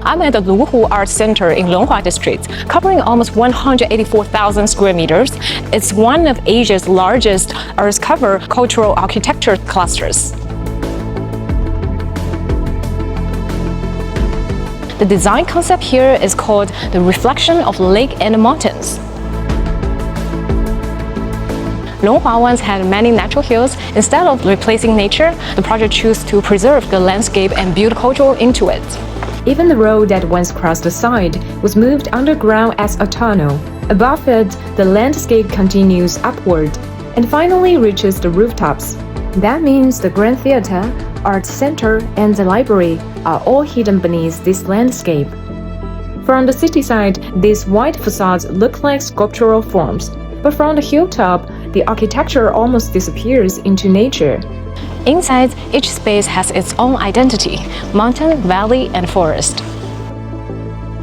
I'm at the Luhu Art Center in Longhua District, covering almost 184,000 square meters. It's one of Asia's largest Earth-cover cultural architecture clusters. The design concept here is called the reflection of lake and mountains. Longhua once had many natural hills. Instead of replacing nature, the project chose to preserve the landscape and build culture into it. Even the road that once crossed the side was moved underground as a tunnel. Above it, the landscape continues upward and finally reaches the rooftops. That means the Grand Theater, Art Center, and the library are all hidden beneath this landscape. From the city side, these white facades look like sculptural forms, but from the hilltop, the architecture almost disappears into nature. Inside, each space has its own identity: mountain, valley, and forest.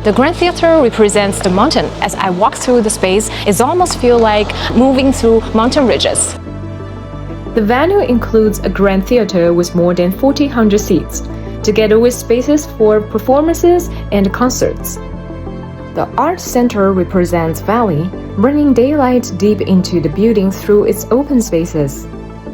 The Grand Theater represents the mountain. As I walk through the space, it almost feels like moving through mountain ridges. The venue includes a Grand Theater with more than 1,400 seats, together with spaces for performances and concerts. The Art Center represents valley, bringing daylight deep into the building through its open spaces.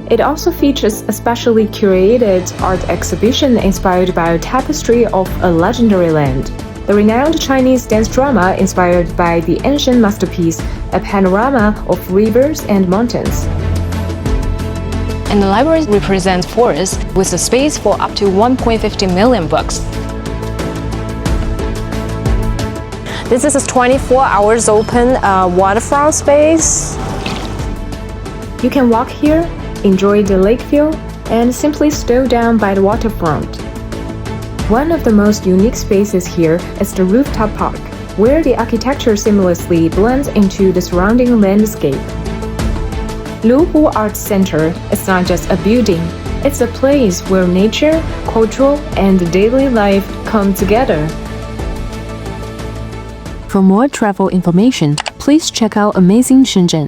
It also features a specially curated art exhibition inspired by a tapestry of a legendary land, the renowned Chinese dance drama inspired by the ancient masterpiece, a panorama of rivers and mountains. And the library represents forests with a space for up to 1.50 million books. This is a 24 hours open waterfront space. You can walk here, enjoy the lake view, and simply stroll down by the waterfront. One of the most unique spaces here is the rooftop park, where the architecture seamlessly blends into the surrounding landscape. Luhu Art Center is not just a building, it's a place where nature, culture, and daily life come together. For more travel information, please check out Amazing Shenzhen.